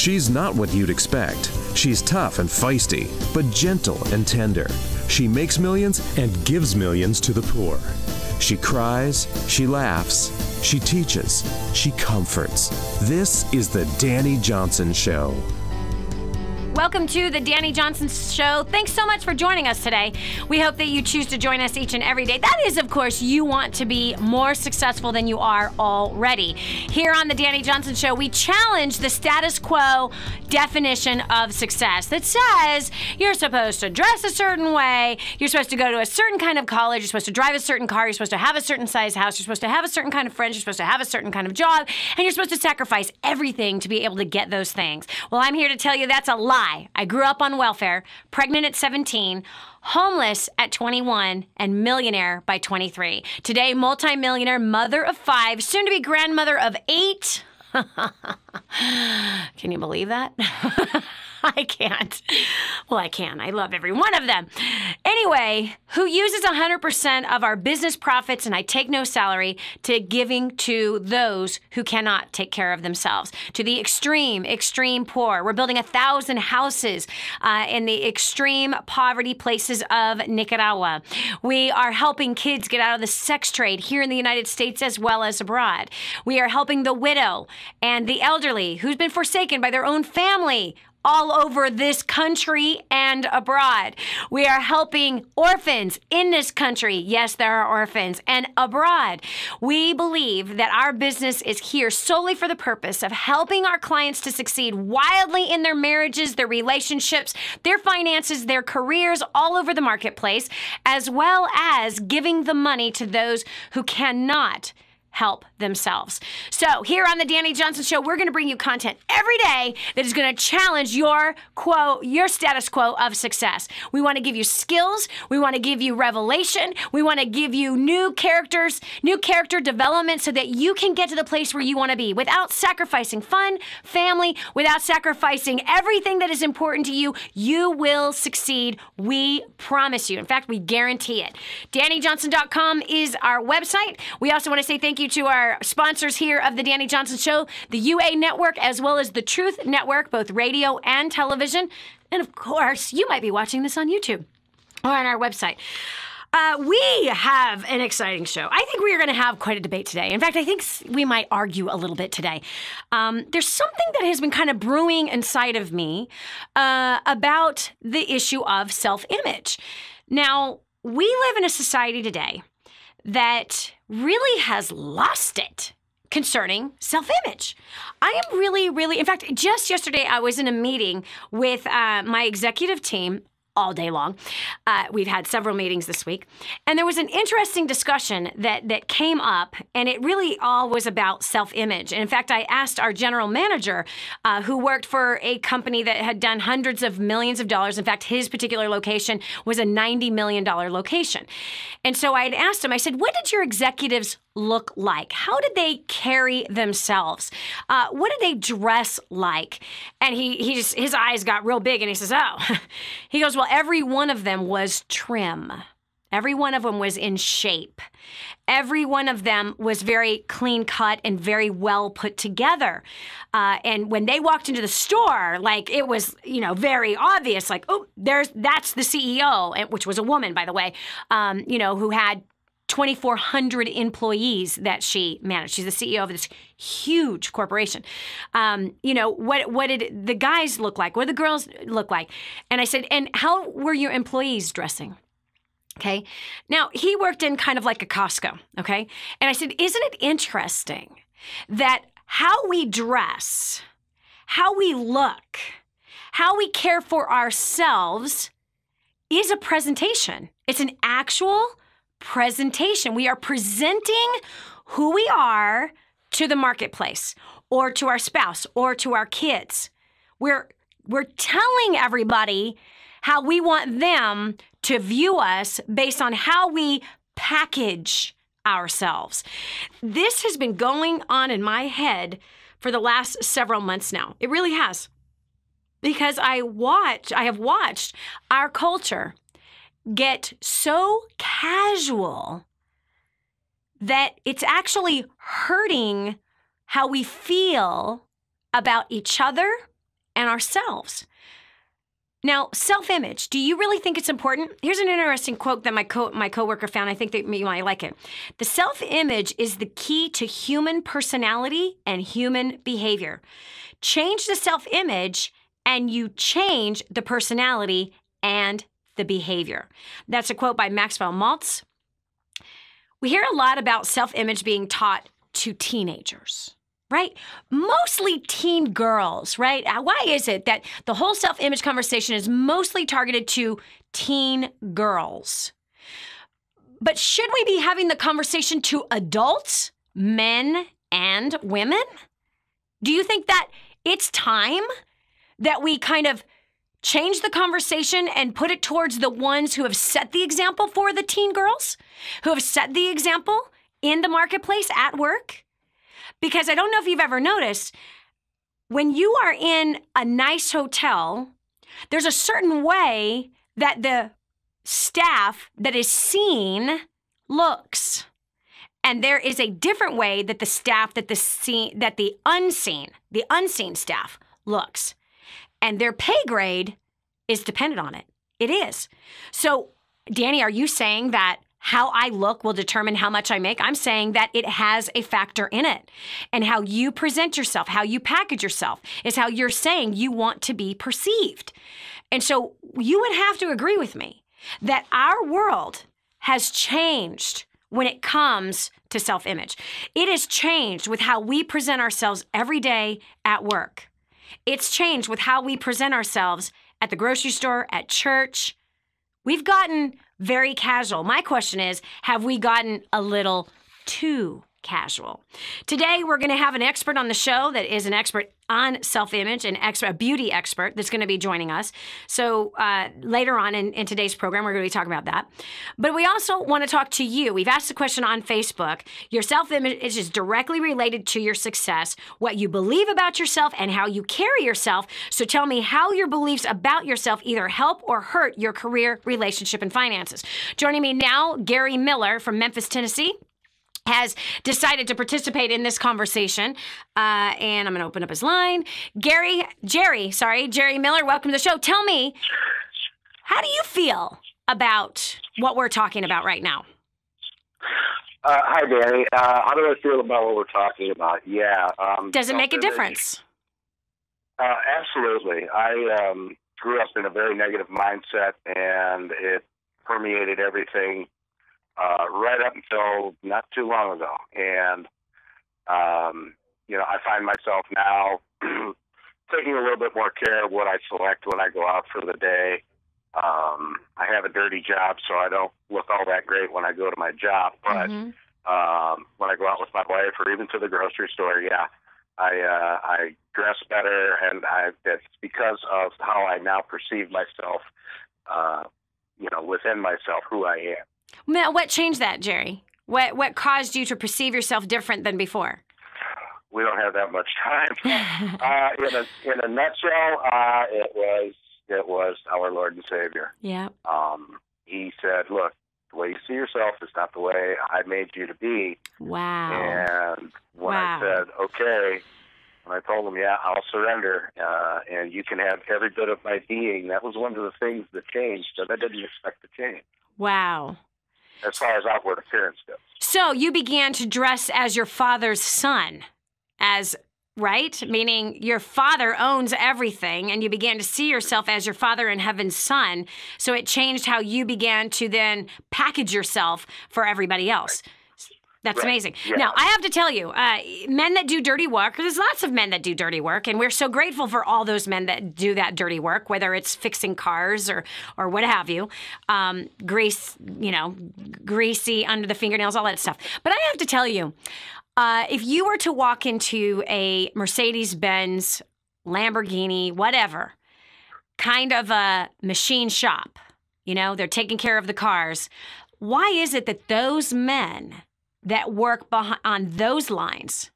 She's not what you'd expect. She's tough and feisty, but gentle and tender. She makes millions and gives millions to the poor. She cries, she laughs, she teaches, she comforts. This is the Dani Johnson Show. Welcome to the Dani Johnson Show. Thanks so much for joining us today. We hope that you choose to join us each and every day. That is, of course, you want to be more successful than you are already. Here on the Dani Johnson Show, we challenge the status quo definition of success that says you're supposed to dress a certain way, you're supposed to go to a certain kind of college, you're supposed to drive a certain car, you're supposed to have a certain size house, you're supposed to have a certain kind of friends, you're supposed to have a certain kind of job, and you're supposed to sacrifice everything to be able to get those things. Well, I'm here to tell you that's a lie. I grew up on welfare, pregnant at 17, homeless at 21, and millionaire by 23. Today, multi-millionaire, mother of 5, soon to be grandmother of 8. Can you believe that? I can't. Well, I can. I love every one of them. Anyway, who uses 100% of our business profits, and I take no salary, to giving to those who cannot take care of themselves, to the extreme poor. We're building 1,000 houses in the extreme poverty places of Nicaragua. We are helping kids get out of the sex trade here in the United States as well as abroad. We are helping the widow and the elderly who's been forsaken by their own family all over this country and abroad. We are helping orphans in this country. Yes, there are orphans, and abroad. We believe that our business is here solely for the purpose of helping our clients to succeed wildly in their marriages, their relationships, their finances, their careers all over the marketplace, as well as giving the money to those who cannot help themselves. So here on the Dani Johnson Show, we're going to bring you content every day that is going to challenge your status quo of success. We want to give you skills. We want to give you revelation. We want to give you new character development so that you can get to the place where you want to be without sacrificing fun, family, without sacrificing everything that is important to you. You will succeed. We promise you. In fact, we guarantee it. DaniJohnson.com is our website. We also want to say thank you to our sponsors here of the Dani Johnson Show, the UA Network, as well as the Truth Network, both radio and television. And of course, you might be watching this on YouTube or on our website. We have an exciting show. I think we are going to have quite a debate today. In fact, I think we might argue a little bit today. There's something that has been kind of brewing inside of me about the issue of self-image. Now, we live in a society today that really has lost it concerning self-image. I am really, in fact, just yesterday I was in a meeting with my executive team all day long. We've had several meetings this week. And there was an interesting discussion that came up, and it really all was about self-image. And in fact, I asked our general manager, who worked for a company that had done hundreds of millions of dollars. In fact, his particular location was a $90 million location. And so I had asked him, I said, what did your executives look like? How did they carry themselves? What did they dress like? And his eyes got real big and he says, oh, he goes, well, every one of them was trim. Every one of them was in shape. Every one of them was very clean cut and very well put together. And when they walked into the store, like it was, very obvious, like, oh, that's the CEO, which was a woman, by the way, who had 2,400 employees that she managed. She's the CEO of this huge corporation. What did the guys look like? What did the girls look like? And I said, and how were your employees dressing? Okay. Now, he worked in kind of like a Costco. Okay. And I said, isn't it interesting that how we dress, how we look, how we care for ourselves is a presentation. It's an actual presentation. We are presenting who we are to the marketplace or to our spouse or to our kids. We're telling everybody how we want them to view us based on how we package ourselves. This has been going on in my head for the last several months now. It really has. Because I have watched our culture get so casual that it's actually hurting how we feel about each other and ourselves. Now, self-image, do you really think it's important? Here's an interesting quote that my coworker found. I think that you might like it. The self-image is the key to human personality and human behavior. Change the self-image and you change the personality and the behavior. That's a quote by Maxwell Maltz. We hear a lot about self-image being taught to teenagers, right? Mostly teen girls, right? Why is it that the whole self-image conversation is mostly targeted to teen girls? But should we be having the conversation to adults, men and women? Do you think that it's time that we kind of change the conversation and put it towards the ones who have set the example for the teen girls, who have set the example in the marketplace at work? Because I don't know if you've ever noticed, when you are in a nice hotel, there's a certain way that the staff that is seen looks. And there is a different way that the staff that the unseen staff looks. And their pay grade is dependent on it. It is. So, Dani, are you saying that how I look will determine how much I make? I'm saying that it has a factor in it. And how you present yourself, how you package yourself, is how you're saying you want to be perceived. And so you would have to agree with me that our world has changed when it comes to self-image. It has changed with how we present ourselves every day at work. It's changed with how we present ourselves at the grocery store, at church. We've gotten very casual. My question is, have we gotten a little too casual? Today, we're going to have an expert on the show that is an expert on self-image, a beauty expert that's going to be joining us. So later on in today's program, we're going to be talking about that. But we also want to talk to you. We've asked a question on Facebook. Your self-image is directly related to your success, what you believe about yourself, and how you carry yourself. So tell me how your beliefs about yourself either help or hurt your career, relationship, and finances. Joining me now, Gary Miller from Memphis, Tennessee, has decided to participate in this conversation. And I'm going to open up his line. Jerry Miller, welcome to the show. Tell me, how do you feel about what we're talking about right now? Hi, Dani. How do I feel about what we're talking about? Yeah. Does it make a difference? Absolutely. I grew up in a very negative mindset, and it permeated everything right up until not too long ago. And, I find myself now taking a little bit more care of what I select when I go out for the day. I have a dirty job, so I don't look all that great when I go to my job. But when I go out with my wife or even to the grocery store, I dress better, and it's because of how I now perceive myself, within myself, who I am. Now, what changed that, Jerry? What caused you to perceive yourself different than before? We don't have that much time. In a nutshell, it was our Lord and Savior. Yeah. He said, "Look, the way you see yourself is not the way I made you to be." Wow. And when I said, "Okay," when I told him, "Yeah, I'll surrender, and you can have every bit of my being," that was one of the things that changed that I didn't expect to change. Wow. As far as outward appearance goes. So you began to dress as your father's son, right? Meaning your father owns everything, and you began to see yourself as your Father in heaven's son. So it changed how you began to then package yourself for everybody else. That's amazing. Yeah. Now, I have to tell you, men that do dirty work, there's lots of men that do dirty work, and we're so grateful for all those men that do that dirty work, whether it's fixing cars or what have you, greasy under the fingernails, all that stuff. But I have to tell you, if you were to walk into a Mercedes-Benz, Lamborghini, whatever, kind of a machine shop, they're taking care of the cars, why is it that those men that work on those lines,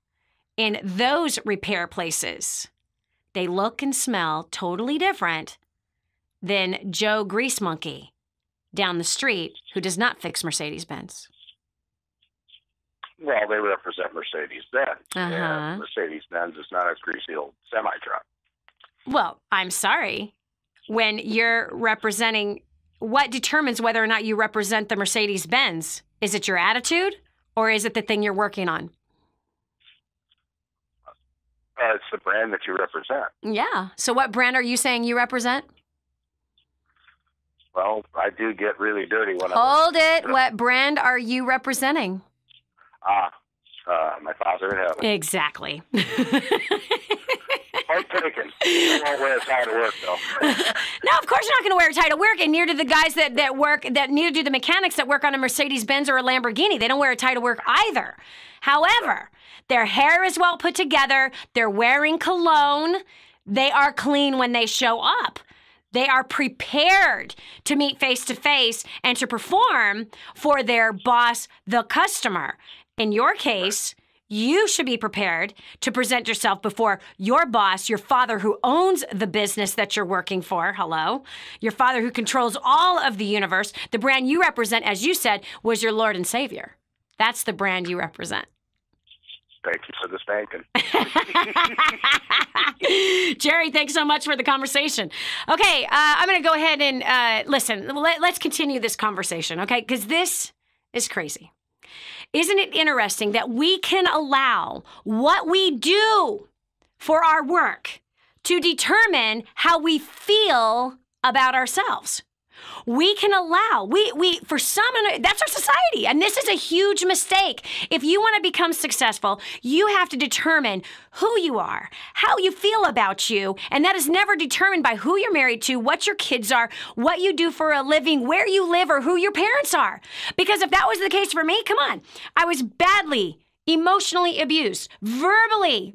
in those repair places, they look and smell totally different than Joe Grease Monkey down the street who does not fix Mercedes-Benz? Well, they represent Mercedes-Benz. And Mercedes-Benz is not a greasy old semi-truck. Well, I'm sorry. When you're representing, what determines whether or not you represent the Mercedes-Benz? Is it your attitude or is it the thing you're working on? It's the brand that you represent. Yeah. So what brand are you saying you represent? Well, I do get really dirty when Hold it. What brand are you representing? My Father in heaven. Exactly. Point taken. You won't wear a tie to work, though. No, of course you're not going to wear a tie to work, and neither do the guys neither do the mechanics that work on a Mercedes-Benz or a Lamborghini. They don't wear a tie to work either. However, their hair is well put together. They're wearing cologne. They are clean when they show up. They are prepared to meet face-to-face and to perform for their boss, the customer. In your case, you should be prepared to present yourself before your boss, your father who owns the business that you're working for. Hello. Your father who controls all of the universe. The brand you represent, as you said, was your Lord and Savior. That's the brand you represent. Thank you for the spanking. Jerry, thanks so much for the conversation. Okay, I'm going to go ahead and listen. Let's continue this conversation, okay? Because this is crazy. Isn't it interesting that we can allow what we do for our work to determine how we feel about ourselves? We can allow, for some, that's our society. And this is a huge mistake. If you want to become successful, you have to determine who you are, how you feel about you. And that is never determined by who you're married to, what your kids are, what you do for a living, where you live, or who your parents are. Because if that was the case for me, come on, I was badly emotionally abused, verbally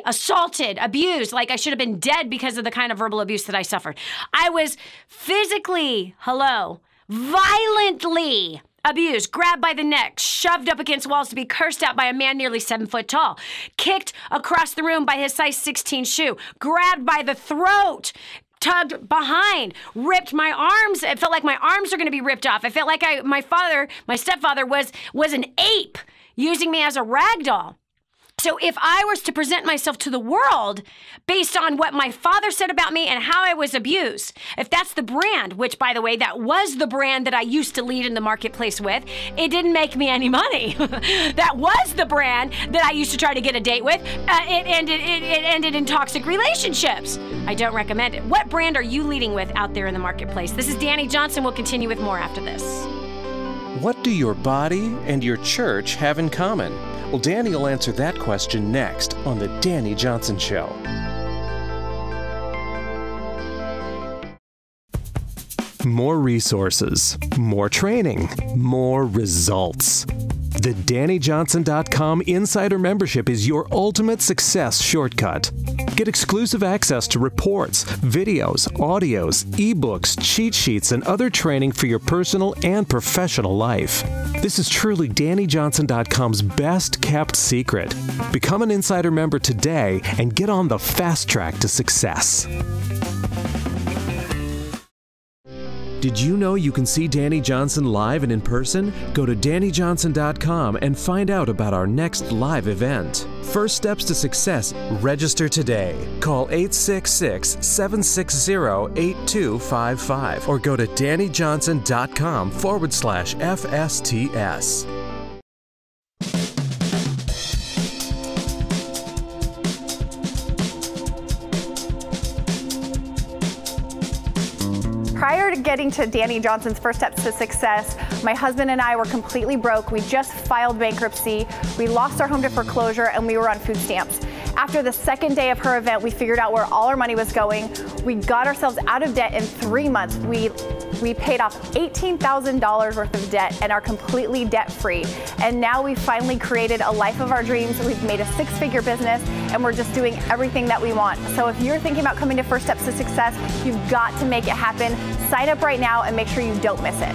assaulted, abused, like I should have been dead because of the kind of verbal abuse that I suffered. I was physically, violently abused, grabbed by the neck, shoved up against walls to be cursed out by a man nearly 7 foot tall, kicked across the room by his size 16 shoe, grabbed by the throat, tugged behind, ripped my arms. It felt like my arms are going to be ripped off. I felt like my stepfather was an ape, using me as a rag doll. So if I was to present myself to the world based on what my father said about me and how I was abused, if that's the brand, which, by the way, that was the brand that I used to lead in the marketplace with, it didn't make me any money. That was the brand that I used to try to get a date with. It ended in toxic relationships. I don't recommend it. What brand are you leading with out there in the marketplace? This is Dani Johnson. We'll continue with more after this. What do your body and your church have in common? Well, Dani will answer that question next on The Dani Johnson Show. More resources, more training, more results. The DaniJohnson.com Insider Membership is your ultimate success shortcut. Get exclusive access to reports, videos, audios, ebooks, cheat sheets, and other training for your personal and professional life. This is truly DaniJohnson.com's best kept secret. Become an Insider member today and get on the fast track to success. Did you know you can see Dani Johnson live and in person? Go to DaniJohnson.com and find out about our next live event. First steps to success, register today. Call 866-760-8255 or go to DaniJohnson.com/FSTS. Prior to getting to Dani Johnson's First Steps to Success, my husband and I were completely broke. We just filed bankruptcy. We lost our home to foreclosure and we were on food stamps. After the second day of her event, we figured out where all our money was going. We got ourselves out of debt in 3 months. We paid off $18,000 worth of debt and are completely debt-free. And now we've finally created a life of our dreams. We've made a 6-figure business and we're just doing everything that we want. So if you're thinking about coming to First Steps to Success, you've got to make it happen. Sign up right now and make sure you don't miss it.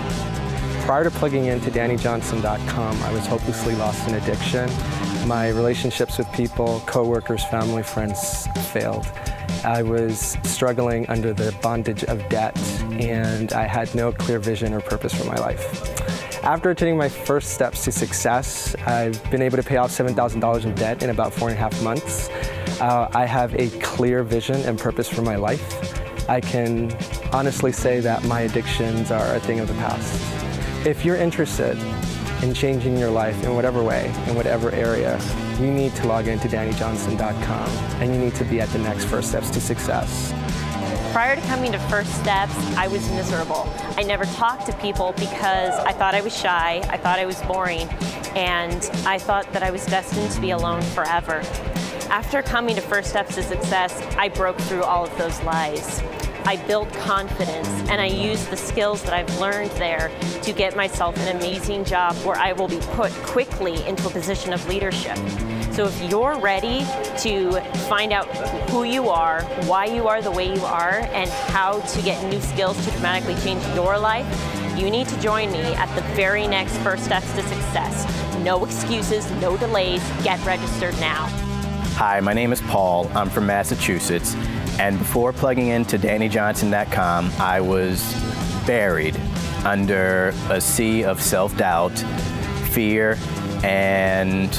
Prior to plugging into DaniJohnson.com, I was hopelessly lost in addiction. My relationships with people, coworkers, family, friends failed. I was struggling under the bondage of debt, and I had no clear vision or purpose for my life. After attaining my first steps to success, I've been able to pay off $7,000 in debt in about 4.5 months. I have a clear vision and purpose for my life. I can honestly say that my addictions are a thing of the past. If you're interested in changing your life in whatever way, in whatever area, you need to log into DaniJohnson.com, and you need to be at the next first steps to success. Prior to coming to First Steps, I was miserable. I never talked to people because I thought I was shy, I thought I was boring, and I thought that I was destined to be alone forever. After coming to First Steps to Success, I broke through all of those lies. I built confidence, and I used the skills that I've learned there to get myself an amazing job where I will be put quickly into a position of leadership. So if you're ready to find out who you are, why you are the way you are, and how to get new skills to dramatically change your life, you need to join me at the very next First Steps to Success. No excuses, no delays, get registered now. Hi, my name is Paul. I'm from Massachusetts. And before plugging into DaniJohnson.com, I was buried under a sea of self-doubt, fear, and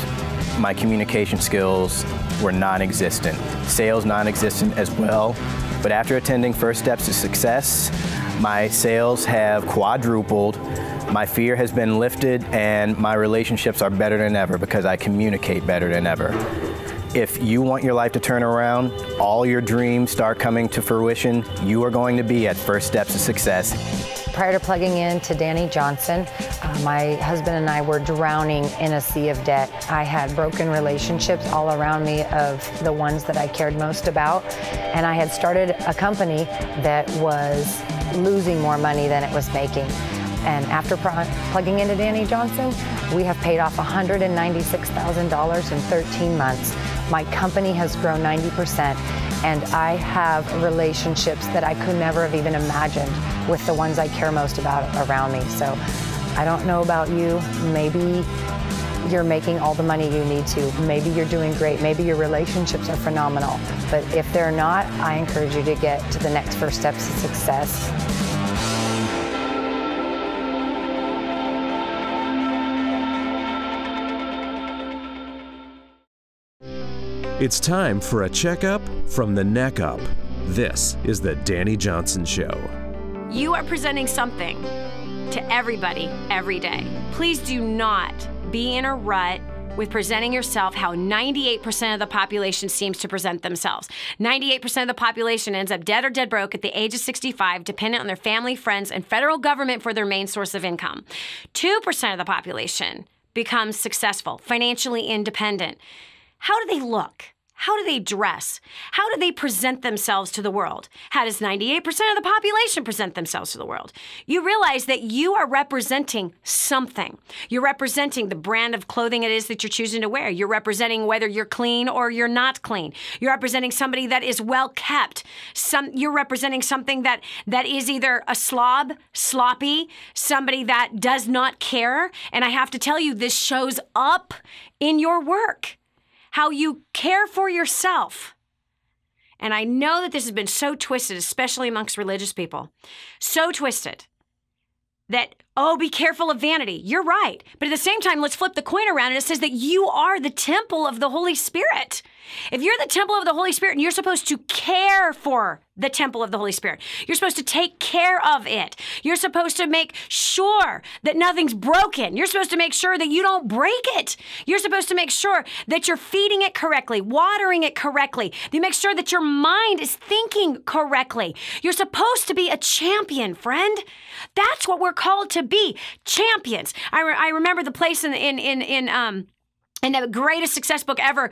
my communication skills were non-existent. Sales non-existent as well. But after attending First Steps to Success, my sales have quadrupled, my fear has been lifted, and my relationships are better than ever because I communicate better than ever. If you want your life to turn around, all your dreams start coming to fruition, you are going to be at First Steps to Success. Prior to plugging in to Dani Johnson, my husband and I were drowning in a sea of debt. I had broken relationships all around me of the ones that I cared most about, and I had started a company that was losing more money than it was making. And after plugging into Dani Johnson, we have paid off $196,000 in 13 months. My company has grown 90%, and I have relationships that I could never have even imagined with the ones I care most about around me. So I don't know about you, maybe you're making all the money you need to. Maybe you're doing great. Maybe your relationships are phenomenal. But if they're not, I encourage you to get to the next first steps to success. It's time for a checkup from the neck up. This is the Dani Johnson Show. You are presenting something to everybody every day. Please do not be in a rut with presenting yourself how 98% of the population seems to present themselves. 98% of the population ends up dead or dead broke at the age of 65, dependent on their family, friends, and federal government for their main source of income. 2% of the population becomes successful, financially independent. How do they look? How do they dress? How do they present themselves to the world? How does 98% of the population present themselves to the world? You realize that you are representing something. You're representing the brand of clothing it is that you're choosing to wear. You're representing whether you're clean or you're not clean. You're representing somebody that is well kept. You're representing something that is either a slob, sloppy, somebody that does not care. And I have to tell you, this shows up in your work. How you care for yourself. And I know that this has been so twisted, especially amongst religious people. So twisted that, oh, be careful of vanity. You're right. But at the same time, let's flip the coin around and it says that you are the temple of the Holy Spirit. If you're the temple of the Holy Spirit and you're supposed to care for the temple of the Holy Spirit, you're supposed to take care of it. You're supposed to make sure that nothing's broken. You're supposed to make sure that you don't break it. You're supposed to make sure that you're feeding it correctly, watering it correctly. You make sure that your mind is thinking correctly. You're supposed to be a champion, friend. That's what we're called to be, champions. I remember the place in the greatest success book ever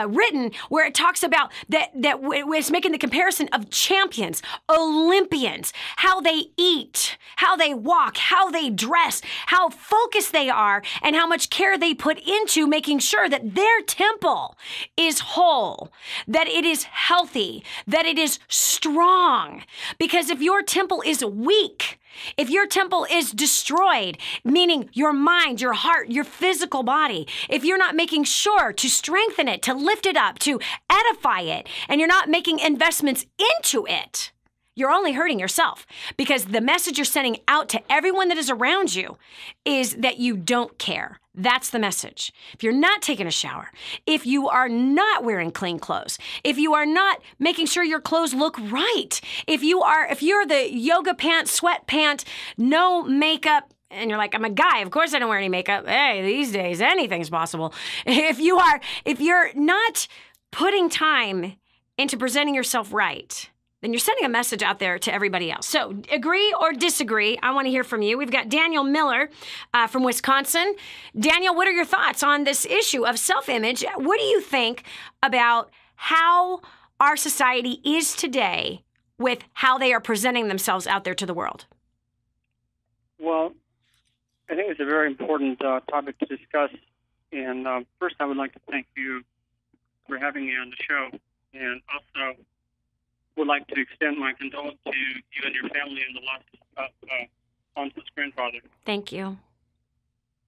written, where it talks about that it's making the comparison of champions, Olympians, how they eat, how they walk, how they dress, how focused they are, and how much care they put into making sure that their temple is whole, that it is healthy, that it is strong. Because if your temple is weak, if your temple is destroyed, meaning your mind, your heart, your physical body, if you're not making sure to strengthen it, to lift it up, to edify it, and you're not making investments into it, You're only hurting yourself, because the message you're sending out to everyone that is around you is that you don't care. That's the message. If you're not taking a shower, if you are not wearing clean clothes, if you are not making sure your clothes look right, if you're the yoga pants, sweat pant, no makeup, and you're like, I'm a guy, of course I don't wear any makeup. Hey, these days anything's possible. If you're not putting time into presenting yourself right, then you're sending a message out there to everybody else. So agree or disagree, I want to hear from you. We've got Daniel Miller from Wisconsin. Daniel, what are your thoughts on this issue of self-image? What do you think about how our society is today with how they are presenting themselves out there to the world? Well, I think it's a very important topic to discuss. And first, I would like to thank you for having me on the show. And also would like to extend my condolences to you and your family in the loss of Hansa's grandfather. Thank you.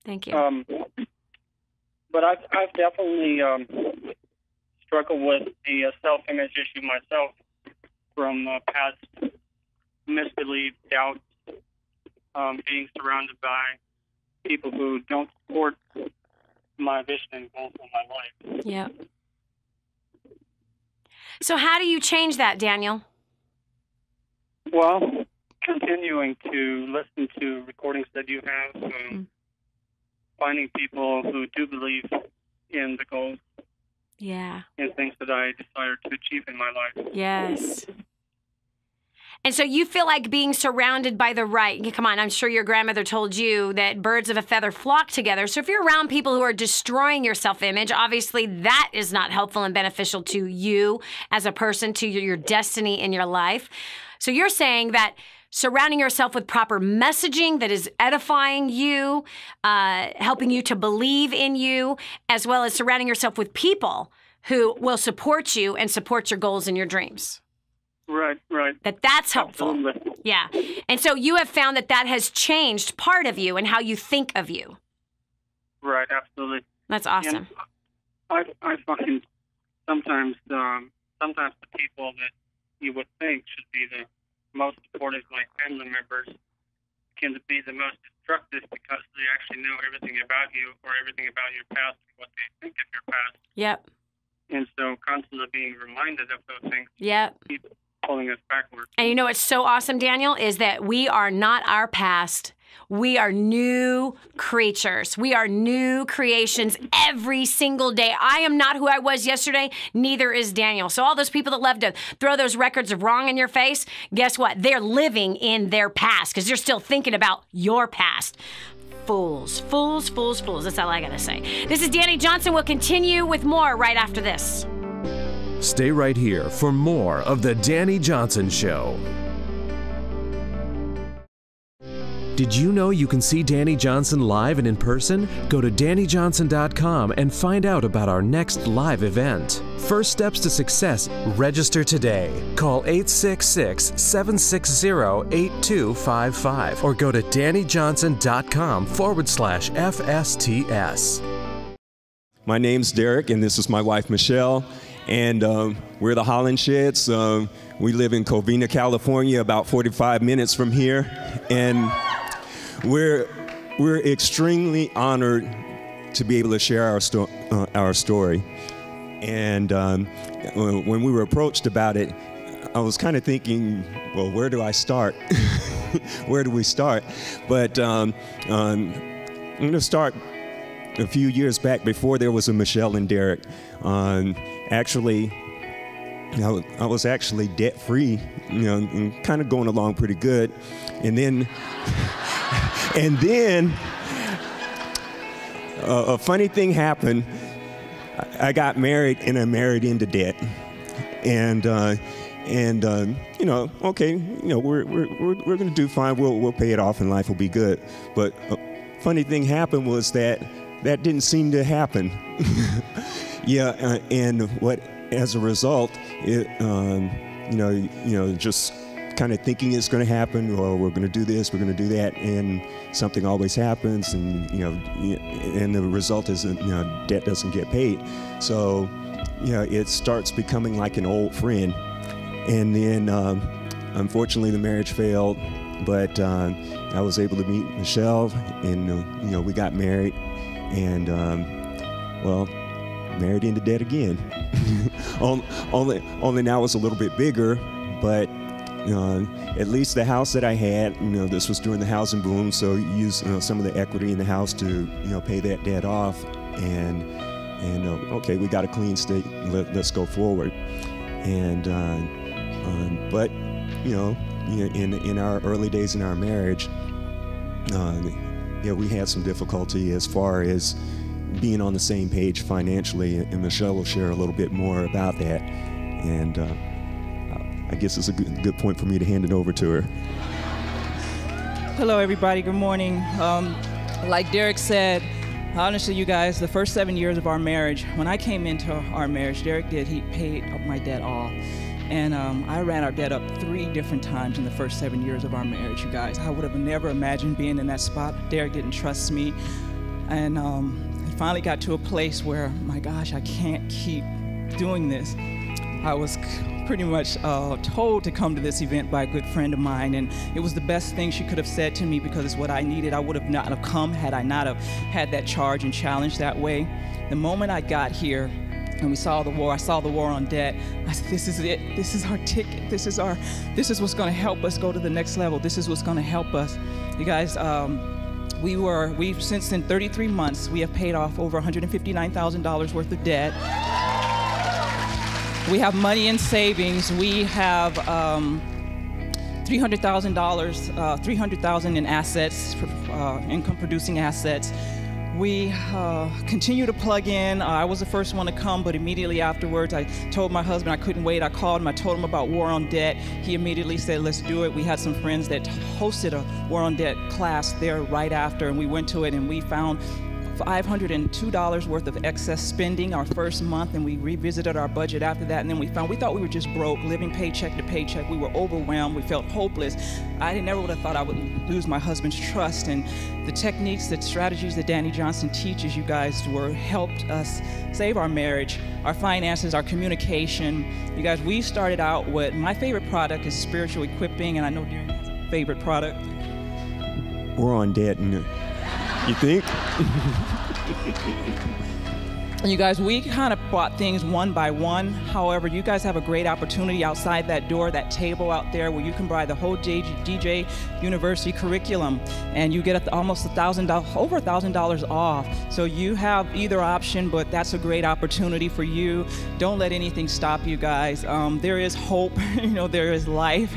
Thank you. But I've definitely struggled with the self-image issue myself from past misbelief, doubt, being surrounded by people who don't support my vision and goals in my life. Yeah. So how do you change that, Daniel? Well, continuing to listen to recordings that you have, finding people who do believe in the goals, and things that I desire to achieve in my life. Yes. And so you feel like being surrounded by the right. Come on, I'm sure your grandmother told you that birds of a feather flock together. So if you're around people who are destroying your self-image, obviously that is not helpful and beneficial to you as a person, to your destiny in your life. So you're saying that surrounding yourself with proper messaging that is edifying you, helping you to believe in you, as well as surrounding yourself with people who will support you and support your goals and your dreams. Right. That's helpful. Absolutely. Yeah. And so you have found that has changed part of you and how you think of you. Right, absolutely. That's awesome. And I fucking sometimes the people that you would think should be the most supportive, like family members, can be the most destructive because they actually know everything about you or everything about your past and what they think of your past. Yep. And so constantly being reminded of those things. Yep. Keep pulling us backwards. And you know what's so awesome, Daniel, is that we are not our past. We are new creatures. We are new creations every single day. I am not who I was yesterday. Neither is Daniel. So all those people that love to throw those records of wrong in your face, guess what? They're living in their past because they're still thinking about your past. Fools, fools, fools, fools. That's all I got to say. This is Dani Johnson. We'll continue with more right after this. Stay right here for more of The Dani Johnson Show. Did you know you can see Dani Johnson live and in person? Go to DaniJohnson.com and find out about our next live event. First steps to success, register today. Call 866-760-8255 or go to DaniJohnson.com/FSTS. My name's Derek, and this is my wife, Michelle, and we're the Holland Sheds. We live in Covina, California, about 45 minutes from here, and we're extremely honored to be able to share our story. And when we were approached about it, I was kind of thinking, well, where do I start? Where do we start? But I'm going to start a few years back before there was a Michelle and Derek. Actually, I was actually debt-free, and kind of going along pretty good. And then a funny thing happened. I got married, and I married into debt. And okay, we're going to do fine. We'll pay it off, and life will be good. But a funny thing happened was that didn't seem to happen. Yeah, and as a result, just kind of thinking it's going to happen, or we're going to do this, we're going to do that, and something always happens, and and the result is debt doesn't get paid. So it starts becoming like an old friend. And then unfortunately, the marriage failed, but I was able to meet Michelle, and we got married, and well, married into debt again. only now it's a little bit bigger, but at least the house that I had, this was during the housing boom, so you use some of the equity in the house to pay that debt off, and okay, we got a clean state. Let's go forward. And but in our early days in our marriage, we had some difficulty as far as being on the same page financially, and Michelle will share a little bit more about that. And I guess it's a good point for me to hand it over to her. Hello, everybody. Good morning. Like Derek said, honestly, you guys, the first 7 years of our marriage, when I came into our marriage, Derek he paid up my debt all. And I ran our debt up 3 different times in the first 7 years of our marriage, you guys. I would have never imagined being in that spot. Derek didn't trust me. And it finally got to a place where, my gosh, I can't keep doing this. I was pretty much told to come to this event by a good friend of mine, and it was the best thing she could have said to me because it's what I needed. I would have not have come had I not have had that charge and challenge that way. The moment I got here and we saw the war, I saw the war on debt, I said, this is it. This is our ticket. This is what's going to help us go to the next level. This is what's going to help us. You guys, we've since in 33 months, we have paid off over $159,000 worth of debt. We have money in savings. We have $300,000 in assets, income-producing assets. We continue to plug in. I was the first one to come, but immediately afterwards, I told my husband I couldn't wait. I called him. I told him about War on Debt. He immediately said, let's do it. We had some friends that hosted a War on Debt class there right after, and we went to it, and we found $502 worth of excess spending our first month, and we revisited our budget after that, and then we thought we were just broke, living paycheck to paycheck. We were overwhelmed. We felt hopeless. I never would have thought I would lose my husband's trust, and the techniques, the strategies that Dani Johnson teaches you guys helped us save our marriage, our finances, our communication. You guys, we started out with, my favorite product is spiritual equipping, and I know Darren has a favorite product. We're on debt, and you think? And you guys, we kind of bought things one by one. However, you guys have a great opportunity outside that door, that table out there, where you can buy the whole DJ University curriculum, and you get almost $1,000, over $1,000 off. So you have either option, but that's a great opportunity for you. Don't let anything stop you guys. There is hope, there is life,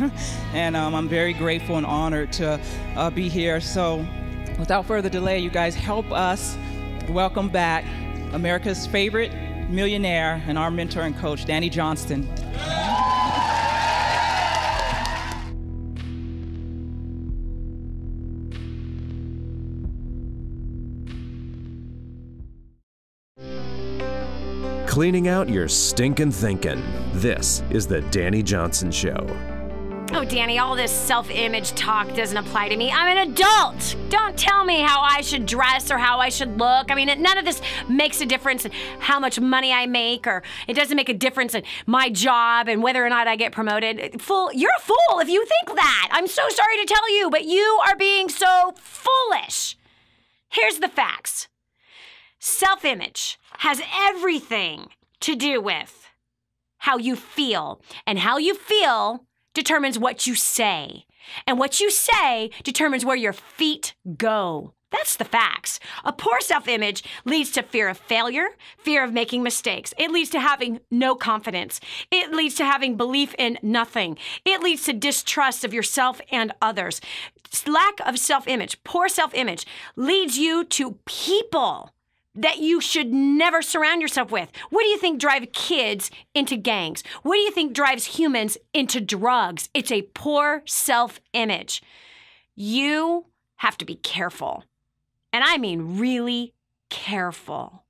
and I'm very grateful and honored to be here. So without further delay, you guys, help us welcome back America's favorite millionaire and our mentor and coach, Dani Johnson. Cleaning out your stinking thinking. This is the Dani Johnson Show. Oh, Dani, all this self-image talk doesn't apply to me. I'm an adult. Don't tell me how I should dress or how I should look. I mean, none of this makes a difference in how much money I make, or it doesn't make a difference in my job and whether or not I get promoted. Fool, you're a fool if you think that. I'm so sorry to tell you, but you are being so foolish. Here's the facts. Self-image has everything to do with how you feel, and how you feel determines what you say. And what you say determines where your feet go. That's the facts. A poor self-image leads to fear of failure, fear of making mistakes. It leads to having no confidence. It leads to having belief in nothing. It leads to distrust of yourself and others. Lack of self-image, poor self-image, leads you to people that you should never surround yourself with. What do you think drives kids into gangs? What do you think drives humans into drugs? It's a poor self-image. You have to be careful. And I mean really careful.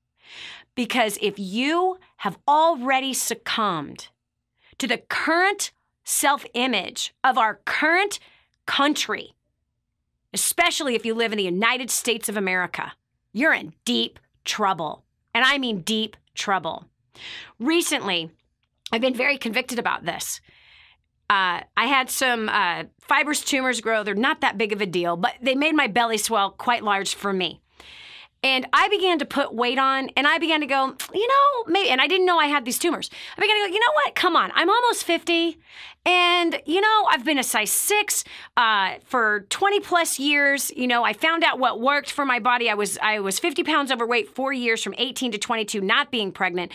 Because if you have already succumbed to the current self-image of our current country, especially if you live in the United States of America, you're in deep trouble. And I mean deep trouble. Recently, I've been very convicted about this. I had some fibrous tumors grow. They're not that big of a deal, but they made my belly swell quite large for me. And I began to put weight on, and I began to go, maybe, and I didn't know I had these tumors. I began to go, you know what? Come on. I'm almost 50, and, I've been a size 6 for 20 plus years. I found out what worked for my body. I was 50 pounds overweight 4 years from 18 to 22, not being pregnant.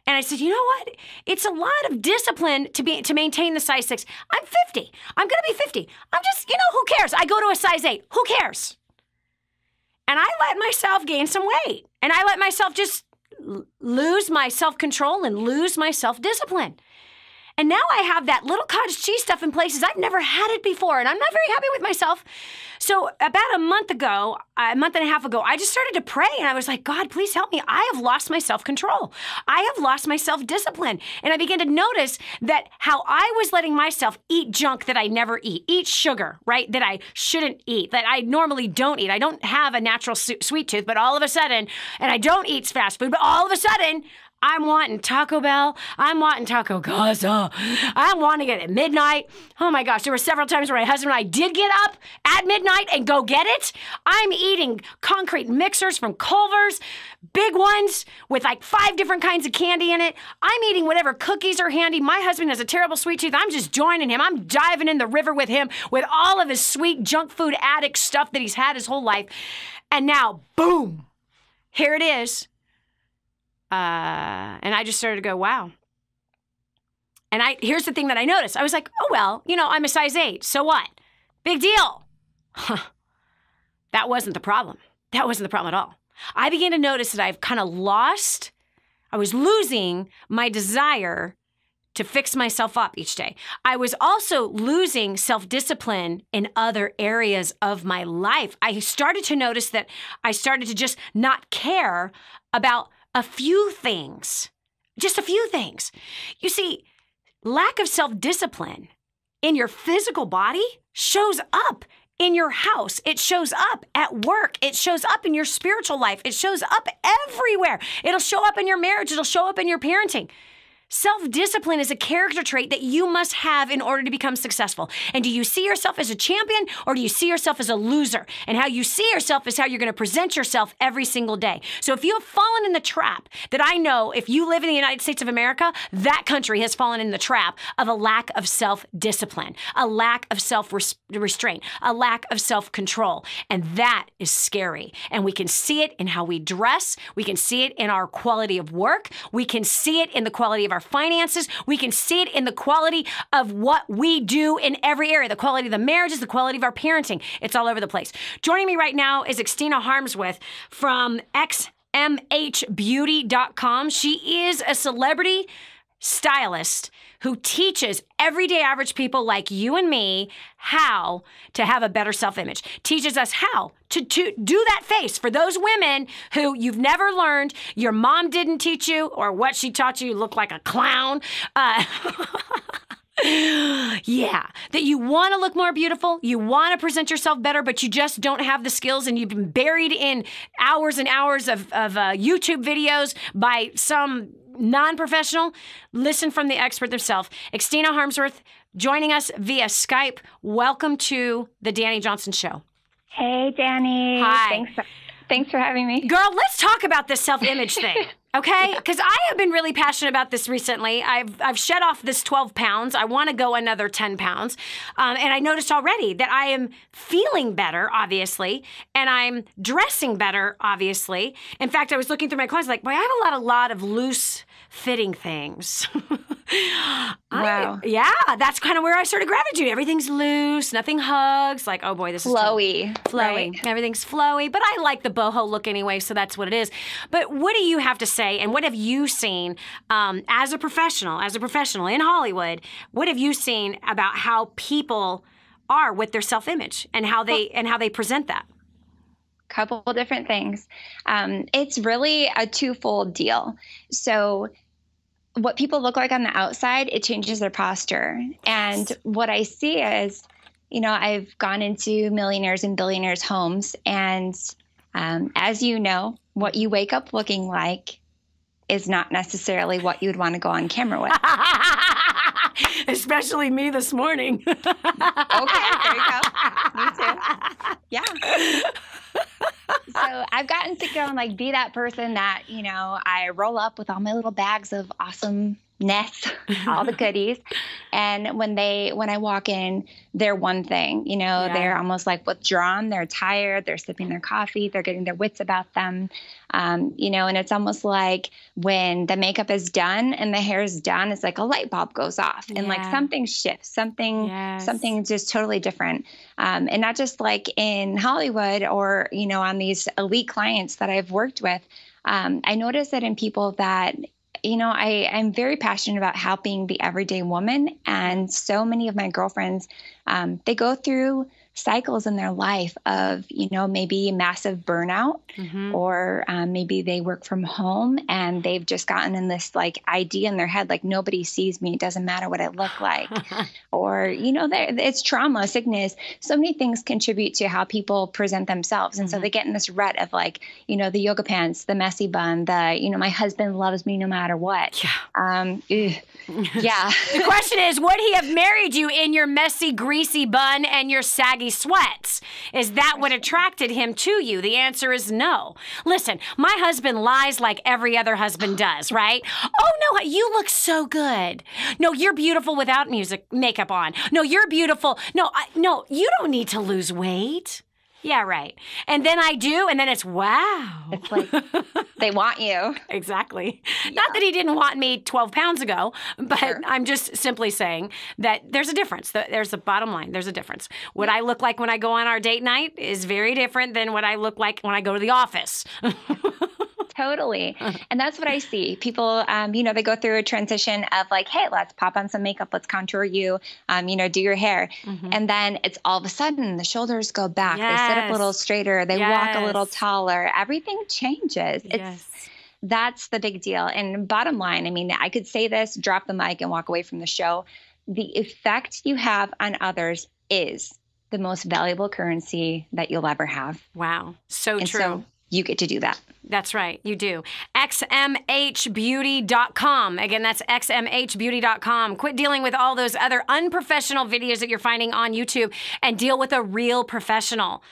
And I said, you know what? It's a lot of discipline to maintain the size 6. I'm 50. I'm going to be 50. I'm just, who cares? I go to a size 8. Who cares? And I let myself gain some weight. And I let myself just lose my self-control and lose my self-discipline. And now I have that little cottage cheese stuff in places I've never had it before. And I'm not very happy with myself. So about a month and a half ago, I just started to pray. And I was like, God, please help me. I have lost my self-control. I have lost my self-discipline. And I began to notice that how I was letting myself eat junk that I never eat sugar, right, that I shouldn't eat, that I normally don't eat. I don't have a natural sweet tooth, but all of a sudden, and I don't eat fast food, but all of a sudden, I'm wanting Taco Bell. I'm wanting Taco Gaza. I'm wanting it at midnight. Oh my gosh, there were several times where my husband and I did get up at midnight and go get it. I'm eating concrete mixers from Culver's, big ones with like 5 different kinds of candy in it. I'm eating whatever cookies are handy. My husband has a terrible sweet tooth. I'm just joining him. I'm diving in the river with him with all of his sweet junk food addict stuff that he's had his whole life. And now, boom, here it is. And I just started to go, wow. And here's the thing that I noticed. I was like, oh, well, I'm a size 8. So what? Big deal. That wasn't the problem. That wasn't the problem at all. I began to notice that I've kind of I was losing my desire to fix myself up each day. I was also losing self-discipline in other areas of my life. I started to notice that I started to just not care about a few things, just a few things. You see, lack of self-discipline in your physical body shows up in your house. It shows up at work. It shows up in your spiritual life. It shows up everywhere. It'll show up in your marriage. It'll show up in your parenting. Self-discipline is a character trait that you must have in order to become successful. And do you see yourself as a champion or do you see yourself as a loser? And how you see yourself is how you're going to present yourself every single day. So if you have fallen in the trap that I know if you live in the United States of America, that country has fallen in the trap of a lack of self-discipline, a lack of self-restraint, a lack of self-control. And that is scary. And we can see it in how we dress. We can see it in our quality of work. We can see it in the quality of our finances. We can see it in the quality of what we do in every area, the quality of the marriages, the quality of our parenting. It's all over the place. Joining me right now is Xtina Harmsworth from xmhbeauty.com. She is a celebrity stylist who teaches everyday average people like you and me how to have a better self-image, teaches us how to do that face for those women who you've never learned, your mom didn't teach you, or what she taught you look like a clown. Yeah, that you want to look more beautiful, you want to present yourself better, but you just don't have the skills, and you've been buried in hours and hours of YouTube videos by some non-professional. Listen from the expert themselves. Xtina Harmsworth joining us via Skype. Welcome to the Dani Johnson Show. Hey, Dani. Hi. Thanks for having me. Girl, let's talk about this self-image thing, okay? Because I have been really passionate about this recently. I've shed off this 12 pounds. I want to go another 10 pounds. And I noticed already that I am feeling better, obviously, and I'm dressing better, obviously. In fact, I was looking through my closet like, boy, I have a lot of loose fitting things. Wow. Yeah, that's kind of where I started gravitating. Everything's loose, nothing hugs. Like, oh boy, this is flowy. Flowy. Right? Everything's flowy, but I like the boho look anyway, so that's what it is. But what do you have to say, and what have you seen as a professional in Hollywood? What have you seen about how people are with their self-image and how they present that? Couple different things. It's really a twofold deal. So what people look like on the outside, it changes their posture. And what I see is, I've gone into millionaires and billionaires' homes, and as you know, what you wake up looking like is not necessarily what you'd want to go on camera with. Especially me this morning. Okay, there you go. Me too. Yeah. So I've gotten to go and like be that person that, you know, I roll up with all my little bags of awesomeness, all the goodies. And when I walk in, they're one thing, you know, they're almost like withdrawn, they're tired, they're sipping their coffee, they're getting their wits about them. You know, and it's almost like when the makeup is done and the hair is done, it's like a light bulb goes off and like something shifts, something just totally different. And not just like in Hollywood or, you know, on these elite clients that I've worked with. I notice that in people that, you know, I'm very passionate about helping the everyday woman. And so many of my girlfriends, they go through cycles in their life of, you know, maybe massive burnout, or maybe they work from home and they've just gotten in this like idea in their head, like nobody sees me. It doesn't matter what I look like. Or, you know, it's trauma, sickness. So many things contribute to how people present themselves. And so they get in this rut of like, you know, the yoga pants, the messy bun, you know, my husband loves me no matter what. The question is, would he have married you in your messy, greasy bun and your saggy sweats? Is that what attracted him to you? The answer is no. Listen, my husband lies like every other husband does, right? Oh, no, you look so good. No, you're beautiful without makeup on. No, you're beautiful. No, you don't need to lose weight. Yeah, right. And then I do, and then it's wow. It's like they want you. Exactly. Yeah. Not that he didn't want me 12 pounds ago, but I'm just simply saying that there's a difference. There's a bottom line. There's a difference. What I look like when I go on our date night is very different than what I look like when I go to the office. Totally. And that's what I see. People, you know, they go through a transition of like, hey, let's pop on some makeup. Let's contour you, you know, do your hair. And then it's all of a sudden the shoulders go back. They sit up a little straighter. They walk a little taller. Everything changes. That's the big deal. And bottom line, I mean, I could say this, drop the mic and walk away from the show. The effect you have on others is the most valuable currency that you'll ever have. Wow. So true. So you get to do that. That's right. You do. xmhbeauty.com. Again, that's xmhbeauty.com. Quit dealing with all those other unprofessional videos that you're finding on YouTube and deal with a real professional.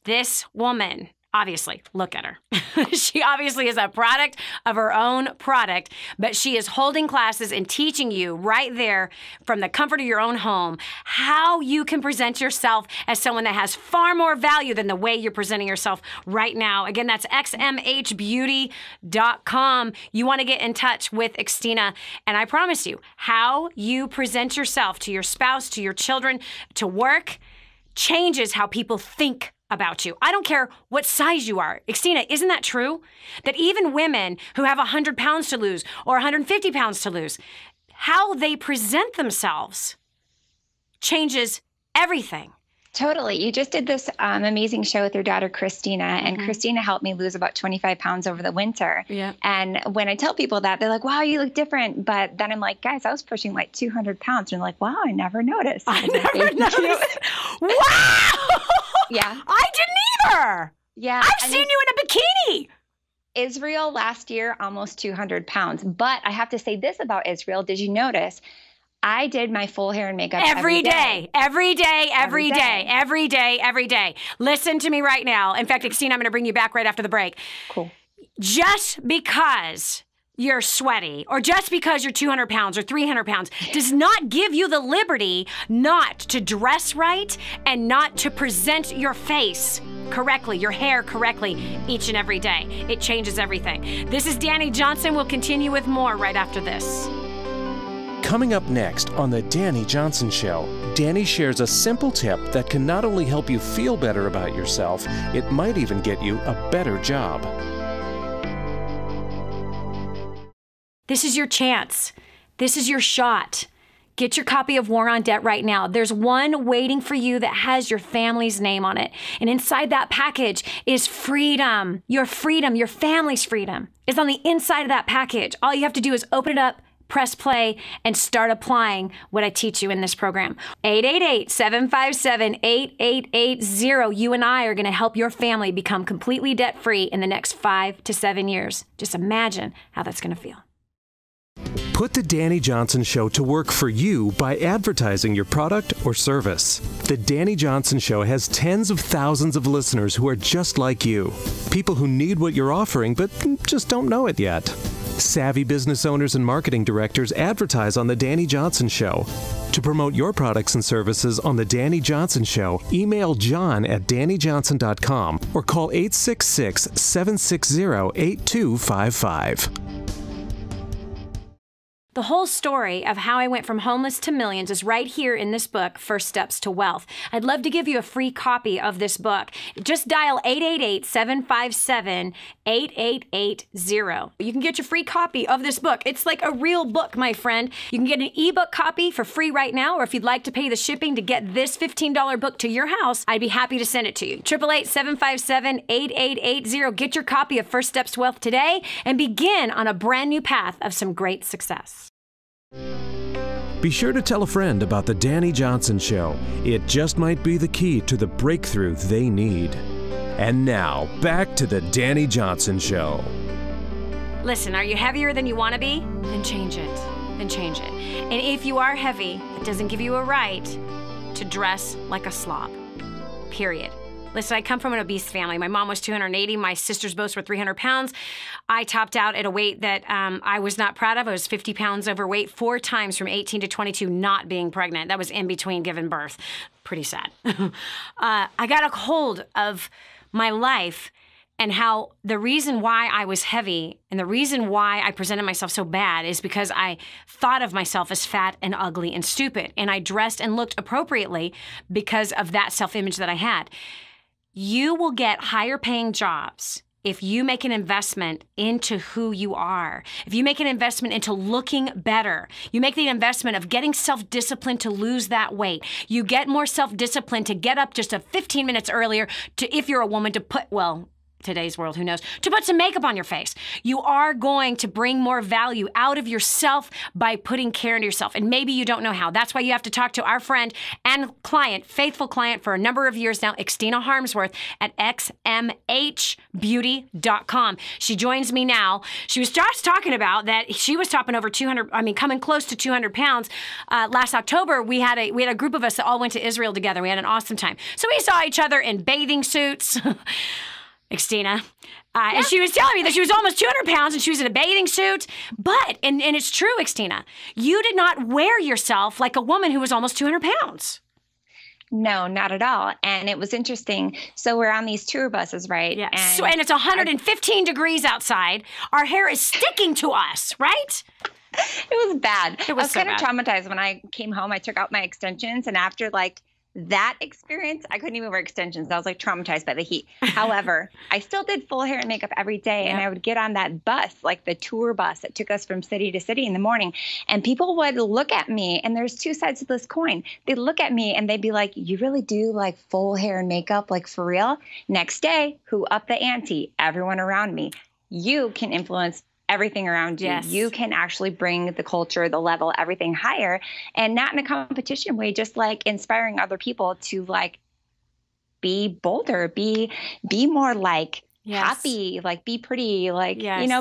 This woman, obviously, look at her. She obviously is a product of her own product, but she is holding classes and teaching you right there from the comfort of your own home how you can present yourself as someone that has far more value than the way you're presenting yourself right now. Again, that's xmhbeauty.com. You want to get in touch with Xtina, and I promise you, how you present yourself to your spouse, to your children, to work, changes how people think about you. I don't care what size you are. Xtina, isn't that true? That even women who have 100 pounds to lose or 150 pounds to lose, how they present themselves changes everything. Totally. You just did this amazing show with your daughter, Christina, and Christina helped me lose about 25 pounds over the winter. Yeah. And when I tell people that, they're like, wow, you look different. But then I'm like, guys, I was pushing like 200 pounds. And they're like, wow, I never noticed. I never noticed. Wow. Yeah. I didn't either. Yeah. I've seen you in a bikini. Israel last year, almost 200 pounds. But I have to say this about Israel. Did you notice? I did my full hair and makeup every day. Every day. Listen to me right now. In fact, Xtina, I'm going to bring you back right after the break. Cool. Just because you're sweaty or just because you're 200 pounds or 300 pounds does not give you the liberty not to dress right and not to present your face correctly, your hair correctly each and every day. It changes everything. This is Dani Johnson. We'll continue with more right after this. Coming up next on The Dani Johnson Show, Dani shares a simple tip that can not only help you feel better about yourself, it might even get you a better job. This is your chance. This is your shot. Get your copy of War on Debt right now. There's one waiting for you that has your family's name on it. And inside that package is freedom. Your family's freedom is on the inside of that package. All you have to do is open it up, press play, and start applying what I teach you in this program. 888-757-8880. You and I are going to help your family become completely debt-free in the next 5 to 7 years. Just imagine how that's going to feel. Put the Dani Johnson Show to work for you by advertising your product or service. The Dani Johnson Show has tens of thousands of listeners who are just like you. People who need what you're offering but just don't know it yet. Savvy business owners and marketing directors advertise on The Dani Johnson Show. To promote your products and services on The Dani Johnson Show, email john@danijohnson.com or call 866-760-8255. The whole story of how I went from homeless to millions is right here in this book, First Steps to Wealth. I'd love to give you a free copy of this book. Just dial 888-757-8880. You can get your free copy of this book. It's like a real book, my friend. You can get an ebook copy for free right now, or if you'd like to pay the shipping to get this $15 book to your house, I'd be happy to send it to you. 888-757-8880. Get your copy of First Steps to Wealth today and begin on a brand new path of some great success. Be sure to tell a friend about the Dani Johnson Show. It just might be the key to the breakthrough they need. And now, back to the Dani Johnson Show. Listen, are you heavier than you want to be? Then change it. Then change it. And if you are heavy, it doesn't give you a right to dress like a slob. Period. Listen, I come from an obese family. My mom was 280. My sisters both were 300 pounds. I topped out at a weight that I was not proud of. I was 50 pounds overweight 4 times from 18 to 22, not being pregnant. That was in between giving birth. Pretty sad. I got a hold of my life and how the reason why I was heavy and the reason why I presented myself so bad is because I thought of myself as fat and ugly and stupid. And I dressed and looked appropriately because of that self-image that I had. You will get higher paying jobs if you make an investment into who you are. If you make an investment into looking better, you make the investment of getting self-discipline to lose that weight. You get more self-discipline to get up just 15 minutes earlier to, if you're a woman, to put, well, today's world, who knows, to put some makeup on your face. You are going to bring more value out of yourself by putting care into yourself. And maybe you don't know how. That's why you have to talk to our friend and client, faithful client for a number of years now, Xtina Harmsworth at xmhbeauty.com. She joins me now. She was just talking about that she was topping over 200, coming close to 200 pounds. Last October, we had a group of us that all went to Israel together. We had an awesome time. So we saw each other in bathing suits. Xtina. And she was telling me that she was almost 200 pounds and she was in a bathing suit. But, and it's true, Xtina, you did not wear yourself like a woman who was almost 200 pounds. No, not at all. And it was interesting. So we're on these tour buses, right? Yeah. And it's 115 degrees outside. Our hair is sticking to us, right? It was bad. It was I was kind of traumatized when I came home. I took out my extensions, and after that experience, I couldn't even wear extensions. I was traumatized by the heat. However, I still did full hair and makeup every day. And I would get on that bus, like the tour bus that took us from city to city in the morning. And people would look at me, and there's 2 sides to this coin. They'd look at me and they'd be like, you really do full hair and makeup, for real? Next day, who upped the ante? Everyone around me. You can influence everything around you. Yes. You can actually bring the culture, the level, everything higher, and not in a competition way, just inspiring other people to be bolder, be more happy, be pretty,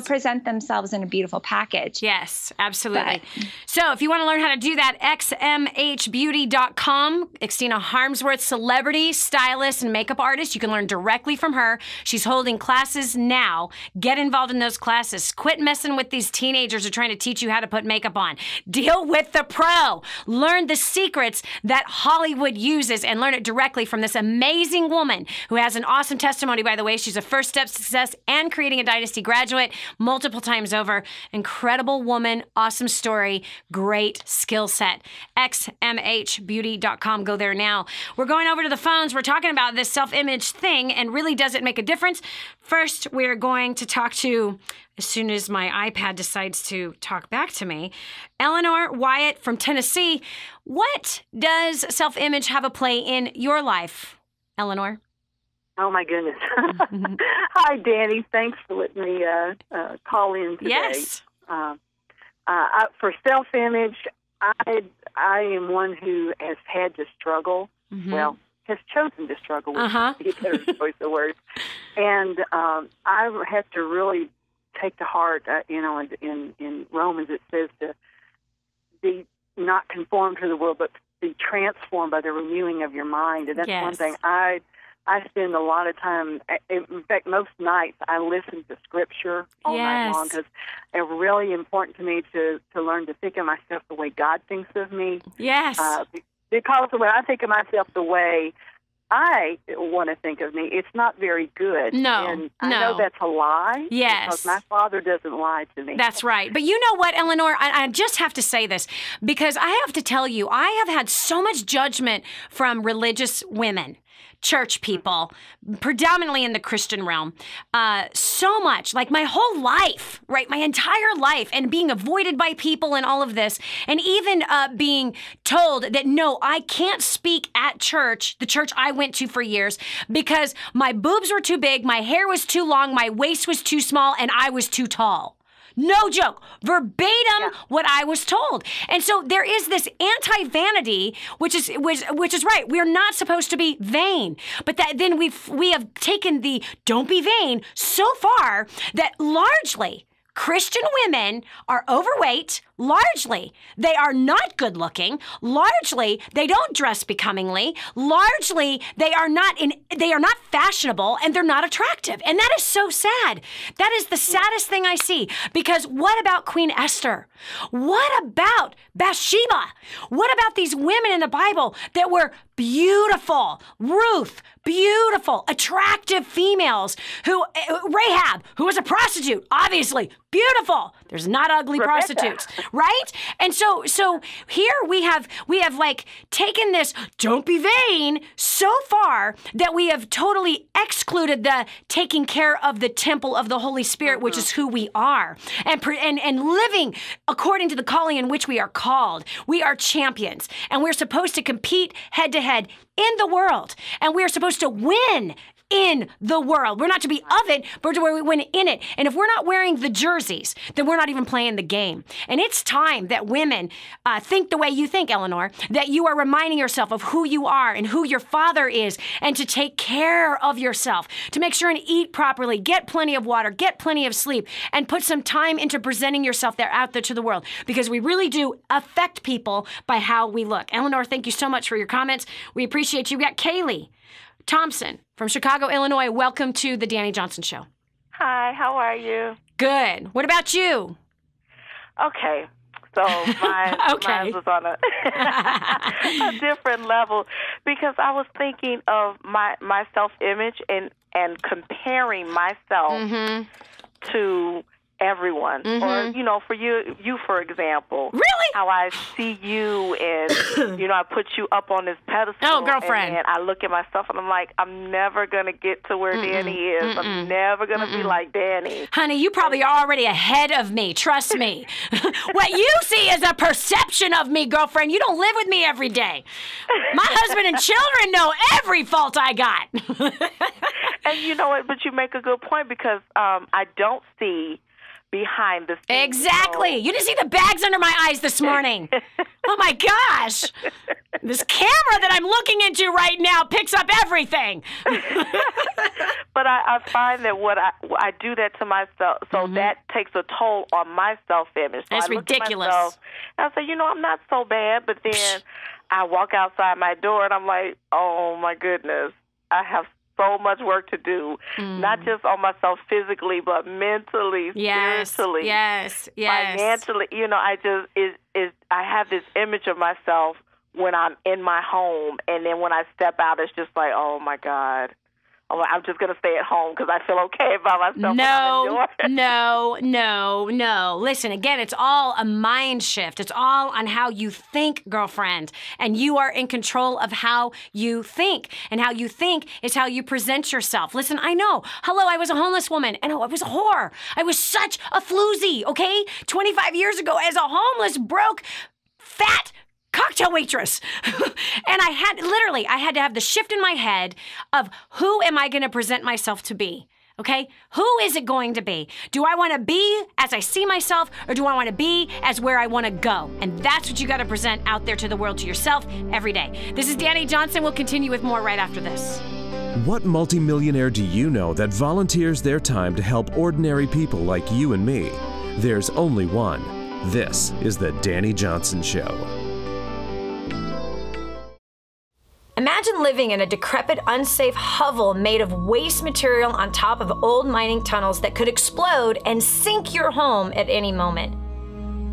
present themselves in a beautiful package. Yes, absolutely. So if you want to learn how to do that, xmhbeauty.com, Xtina Harmsworth, celebrity, stylist, and makeup artist. You can learn directly from her. She's holding classes now. Get involved in those classes. Quit messing with these teenagers who are trying to teach you how to put makeup on. Deal with the pro. Learn the secrets that Hollywood uses and learn it directly from this amazing woman who has an awesome testimony, by the way. She's a First Steps to Success and Creating a Dynasty graduate multiple times over. Incredible woman, awesome story, great skill set. xmhbeauty.com. Go there now. We're going over to the phones. We're talking about this self-image thing, and really does it make a difference? First, we're going to talk to, as soon as my iPad decides to talk back to me, Eleanor Wyatt from Tennessee. What does self-image have a play in your life, Eleanor? Oh, my goodness. Hi, Dani. Thanks for letting me call in today. Yes. For self-image, I am one who has had to struggle. Mm-hmm. Well, has chosen to struggle with it. Better choice of words. And I have to really take to heart. In Romans it says to be not conformed to the world, but be transformed by the renewing of your mind. And that's one thing I spend a lot of time. In fact, most nights I listen to Scripture all night long because it's really important to me to learn to think of myself the way God thinks of me. Yes. Because when I think of myself the way I want to think of me, it's not very good. No, and I know that's a lie. Yes. Because my Father doesn't lie to me. That's right. But you know what, Eleanor? I just have to say this because I have to tell you, I have had so much judgment from religious women, church people, predominantly in the Christian realm, so much, like my whole life, right? My entire life, and being avoided by people and all of this, and even being told that, no, I can't speak at church, the church I went to for years, because my boobs were too big, my hair was too long, my waist was too small, and I was too tall. No joke, verbatim what I was told. And so there is this anti-vanity, which is right. We're not supposed to be vain. But then we have taken the don't be vain so far that largely Christian women are overweight. Largely, they are not good looking. Largely, they don't dress becomingly. Largely, they are not fashionable, and they're not attractive. And that is so sad. That is the saddest thing I see. Because what about Queen Esther? What about Bathsheba? What about these women in the Bible that were beautiful? Ruth, beautiful, attractive females. Rahab, who was a prostitute, obviously beautiful. There's not ugly prostitutes, right? And so here we have like taken this don't be vain so far that we have totally excluded the taking care of the temple of the Holy Spirit, which is who we are, and living according to the calling in which we are called. We are champions, and we're supposed to compete head to head in the world, and we're supposed to win in the world. We're not to be of it, but to win in it. And if we're not wearing the jerseys, then we're not even playing the game. And it's time that women think the way you think, Eleanor, that you are reminding yourself of who you are and who your Father is, and to take care of yourself, to make sure and eat properly, get plenty of water, get plenty of sleep, and put some time into presenting yourself out there to the world, because we really do affect people by how we look. Eleanor, thank you so much for your comments. We appreciate you. We got Kaylee Thompson from Chicago, Illinois. Welcome to the Dani Johnson Show. Hi, how are you? Good. What about you? Okay. So mine was on a different level, because I was thinking of my self-image and comparing myself to everyone. Or, for you, for example. Really? How I see you, and, I put you up on this pedestal. Oh, girlfriend. And I look at myself and I'm like, I'm never going to get to where Dani is. I'm never going to be like Dani. Honey, you probably are already ahead of me. Trust me. What you see is a perception of me, girlfriend. You don't live with me every day. My husband and children know every fault I got. And you know what? But you make a good point, because I don't see behind the scenes. Exactly. You didn't see the bags under my eyes this morning. Oh my gosh. This camera that I'm looking into right now picks up everything. But I find that what I do that to myself, so that takes a toll on my self-image. So That's ridiculous. At myself, and I say, I'm not so bad, but then I walk outside my door and I'm like, oh my goodness, I have so much work to do, not just on myself physically, but mentally, spiritually, financially. I have this image of myself when I'm in my home, and then when I step out, it's just like, oh my God. I'm just going to stay at home because I feel okay by myself. No. Listen, again, it's all a mind shift. It's all on how you think, girlfriend. And you are in control of how you think. And how you think is how you present yourself. Listen, I know. Hello, I was a homeless woman. And I was a whore. I was such a floozy, okay? 25 years ago, as a homeless, broke, fat cocktail waitress. And I had to have the shift in my head of who am I going to present myself to be? Okay? Who is it going to be? Do I want to be as I see myself, or do I want to be as where I want to go? And that's what you got to present out there to the world, to yourself every day. This is Dani Johnson. We'll continue with more right after this. What multimillionaire do you know that volunteers their time to help ordinary people like you and me? There's only one. This is the Dani Johnson Show. Imagine living in a decrepit, unsafe hovel made of waste material on top of old mining tunnels that could explode and sink your home at any moment.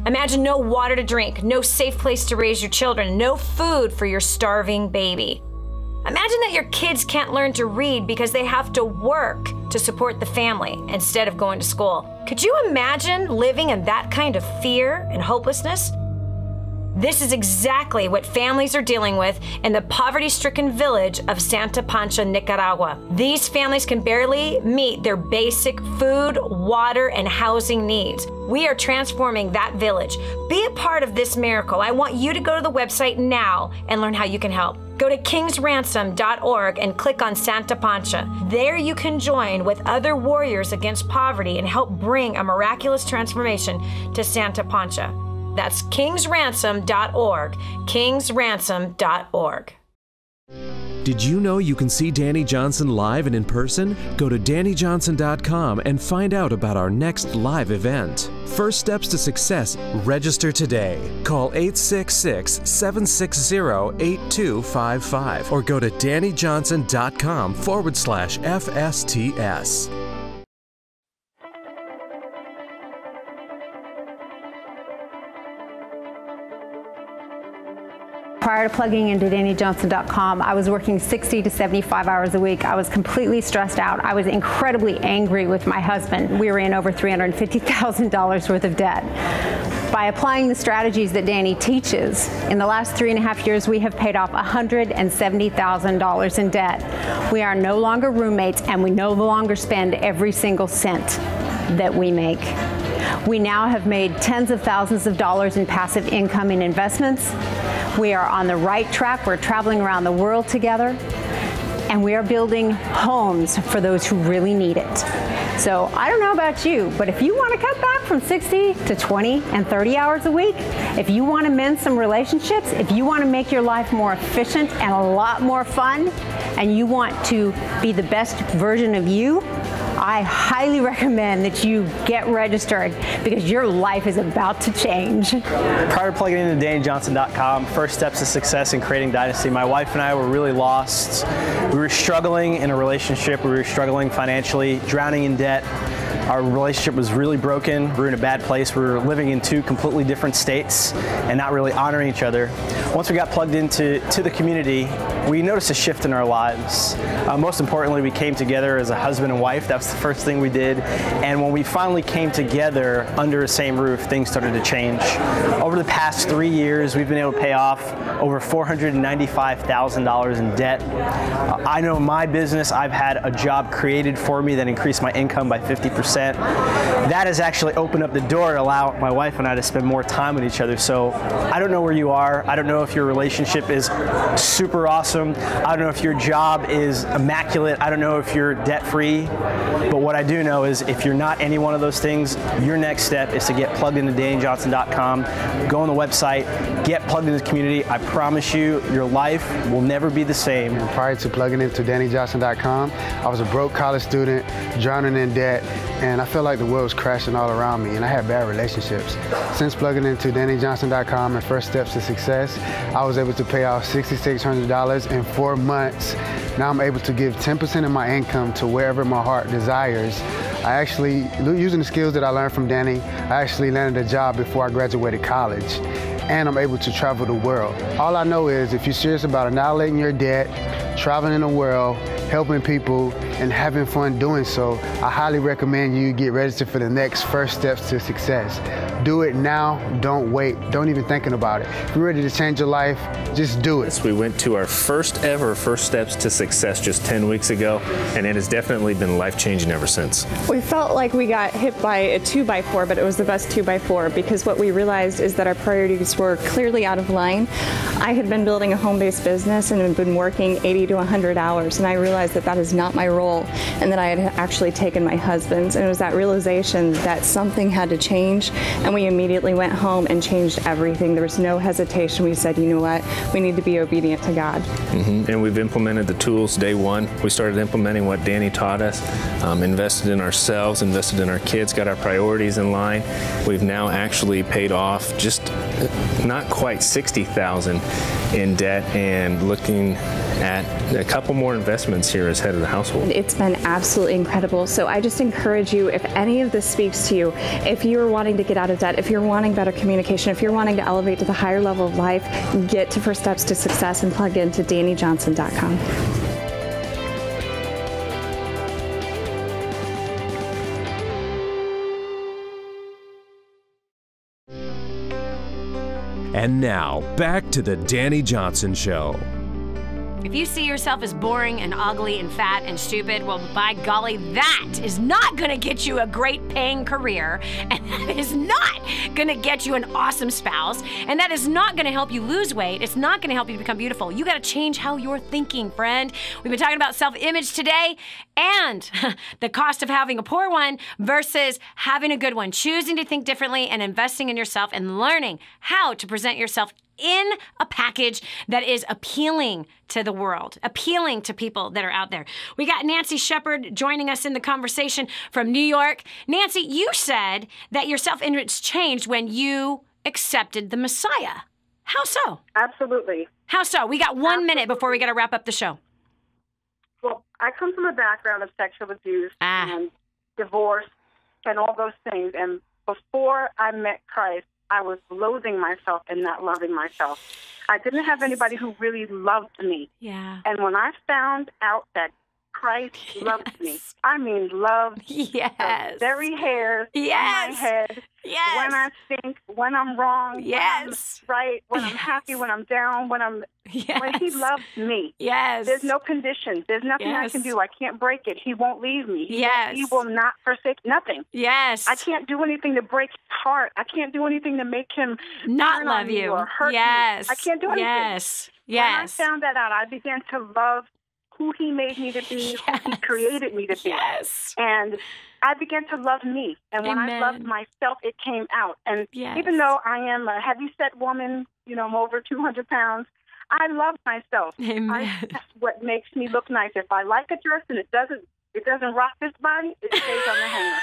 Imagine no water to drink, no safe place to raise your children, no food for your starving baby. Imagine that your kids can't learn to read because they have to work to support the family instead of going to school. Could you imagine living in that kind of fear and hopelessness? This is exactly what families are dealing with in the poverty-stricken village of Santa Pancha, Nicaragua. These families can barely meet their basic food, water, and housing needs. We are transforming that village. Be a part of this miracle. I want you to go to the website now and learn how you can help. Go to kingsransom.org and click on Santa Pancha. There you can join with other warriors against poverty and help bring a miraculous transformation to Santa Pancha. That's kingsransom.org, kingsransom.org. Did you know you can see Dani Johnson live and in person? Go to DaniJohnson.com and find out about our next live event. First Steps to Success. Register today. Call 866-760-8255 or go to DaniJohnson.com/FSTS. Prior to plugging into DaniJohnson.com, I was working 60 to 75 hours a week. I was completely stressed out. I was incredibly angry with my husband. We were in over $350,000 worth of debt. By applying the strategies that Dani teaches, in the last 3.5 years, we have paid off $170,000 in debt. We are no longer roommates, and we no longer spend every single cent that we make. We now have made tens of thousands of dollars in passive income in investments. We are on the right track. We're traveling around the world together, and we are building homes for those who really need it. So I don't know about you, but if you want to cut back from 60 to 20 and 30 hours a week, if you want to mend some relationships, if you want to make your life more efficient and a lot more fun, and you want to be the best version of you, I highly recommend that you get registered because your life is about to change. Prior to plugging into DaniJohnson.com, First Steps to Success in Creating Dynasty, my wife and I were really lost. We were struggling in a relationship. We were struggling financially, drowning in debt. Our relationship was really broken. We were in a bad place. We were living in two completely different states and not really honoring each other. Once we got plugged into the community, we noticed a shift in our lives. Most importantly, we came together as a husband and wife. That was the first thing we did. And when we finally came together under the same roof, things started to change. Over the past 3 years, we've been able to pay off over $495,000 in debt. I know in my business, I've had a job created for me that increased my income by 50%. That has actually opened up the door to allow my wife and I to spend more time with each other. So I don't know where you are. I don't know if your relationship is super awesome. I don't know if your job is immaculate. I don't know if you're debt-free. But what I do know is if you're not any one of those things, your next step is to get plugged into DaniJohnson.com, go on the website, get plugged into the community. I promise you, your life will never be the same. Prior to plugging into DaniJohnson.com, I was a broke college student, drowning in debt, and I felt like the world was crashing all around me, and I had bad relationships. Since plugging into DaniJohnson.com and First Steps to Success, I was able to pay off $6,600 in 4 months. Now I'm able to give 10% of my income to wherever my heart desires. I actually, using the skills that I learned from Dani, I actually landed a job before I graduated college. And I'm able to travel the world. All I know is if you're serious about annihilating your debt, traveling the world, helping people, and having fun doing so, I highly recommend you get registered for the next First Steps to Success. Do it now, don't wait, don't even thinking about it. If you're ready to change your life, just do it. We went to our first ever First Steps to Success just 10 weeks ago, and it has definitely been life-changing ever since. We felt like we got hit by a 2x4, but it was the best 2x4 because what we realized is that our priorities were clearly out of line. I had been building a home-based business and had been working 80 to 100 hours, and I realized realized that that is not my role and that I had actually taken my husband's. And it was that realization that something had to change, and we immediately went home and changed everything. There was no hesitation. We said, you know what, we need to be obedient to God. And we've implemented the tools day one. We started implementing what Dani taught us, invested in ourselves, invested in our kids, got our priorities in line. We've now actually paid off just not quite $60,000 in debt and looking at a couple more investments here as head of the household. It's been absolutely incredible. So I just encourage you, if any of this speaks to you, if you're wanting to get out of debt, if you're wanting better communication, if you're wanting to elevate to the higher level of life, get to First Steps to Success and plug into DaniJohnson.com. And now, back to the Dani Johnson Show. If you see yourself as boring and ugly and fat and stupid, well, by golly, that is not going to get you a great paying career, and that is not going to get you an awesome spouse, and that is not going to help you lose weight. It's not going to help you become beautiful. You got to change how you're thinking, friend. We've been talking about self-image today and the cost of having a poor one versus having a good one. Choosing to think differently and investing in yourself and learning how to present yourself in a package that is appealing to the world, appealing to people that are out there. We got Nancy Shepard joining us in the conversation from New York. Nancy, you said that your self-image changed when you accepted the Messiah. How so? Absolutely. How so? We got 1 minute before we got to wrap up the show. Well, I come from a background of sexual abuse and divorce and all those things. And before I met Christ, I was loathing myself and not loving myself. I didn't have anybody who really loved me. Yeah. And when I found out that Christ loved me, I mean loved the very hairs in my head, when I think, when I'm wrong, when I'm right, when I'm happy, when I'm down, when he loves me. There's no conditions. There's nothing I can do. I can't break it. He won't leave me. He will not forsake nothing. I can't do anything to break his heart. I can't do anything to make him not love you or hurt me. I can't do anything. When I found that out, I began to love who he made me to be, who he created me to be. And I began to love me. And when I loved myself, it came out. And even though I am a heavy-set woman, you know, I'm over 200 pounds, I love myself. That's what makes me look nice. If I like a dress and it doesn't rock this body, it stays on the hanger.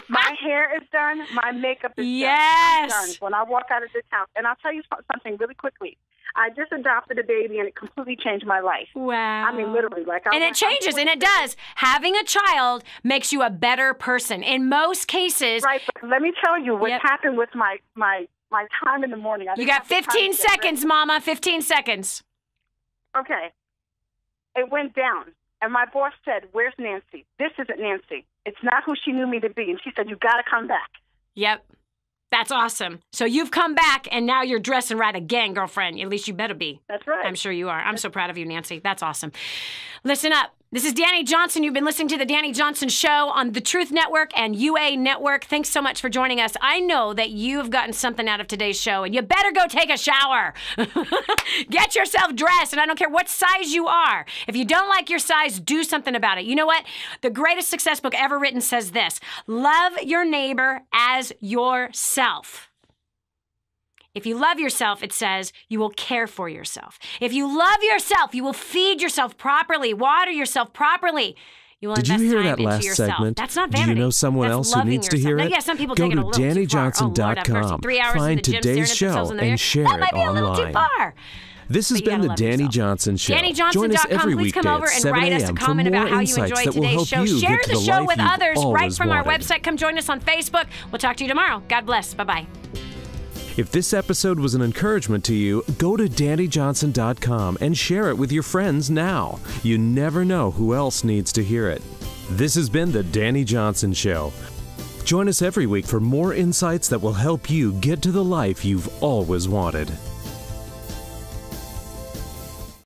My hair is done. My makeup is done when I walk out of this house. And I'll tell you something really quickly. I just adopted a baby, and it completely changed my life. Wow. I mean, literally. And it changes, and it does. Having a child makes you a better person. In most cases. Right, but let me tell you what happened with my time in the morning. You got 15 seconds, Mama, 15 seconds. Okay. It went down, and my boss said, "Where's Nancy? This isn't Nancy. It's not who she knew me to be." And she said, "You got to come back." Yep. That's awesome. So you've come back, and now you're dressing right again, girlfriend. At least you better be. That's right. I'm sure you are. I'm so proud of you, Nancy. That's awesome. Listen up. This is Dani Johnson. You've been listening to the Dani Johnson Show on the Truth Network and UA Network. Thanks so much for joining us. I know that you've gotten something out of today's show, and you better go take a shower. Get yourself dressed, and I don't care what size you are. If you don't like your size, do something about it. You know what? The greatest success book ever written says this: love your neighbor as yourself. If you love yourself, it says, you will care for yourself. If you love yourself, you will feed yourself properly, water yourself properly. You will Did you invest hear time that into last yourself. segment? That's not Do vanity. you know someone That's else who loving needs to hear yourself. it? Now, yeah, some people Go take it a to little too far. Oh, Lord, have mercy. DaniJohnson.com. 3 hours Find in the gym staring today's at themselves show in the mirror. and share That it might be a little too online. far. This has been the Dani Johnson Show. Join us every DaniJohnson.com. Please come weekday over at and 7 write us a a.m. for comment more about how you insights enjoyed that will today's help show. you Share get to the the show life with you've others right always from our wanted. website. Come join us on Facebook. We'll talk to you tomorrow. God bless. Bye-bye. If this episode was an encouragement to you, go to DaniJohnson.com and share it with your friends now. You never know who else needs to hear it. This has been the Dani Johnson Show. Join us every week for more insights that will help you get to the life you've always wanted.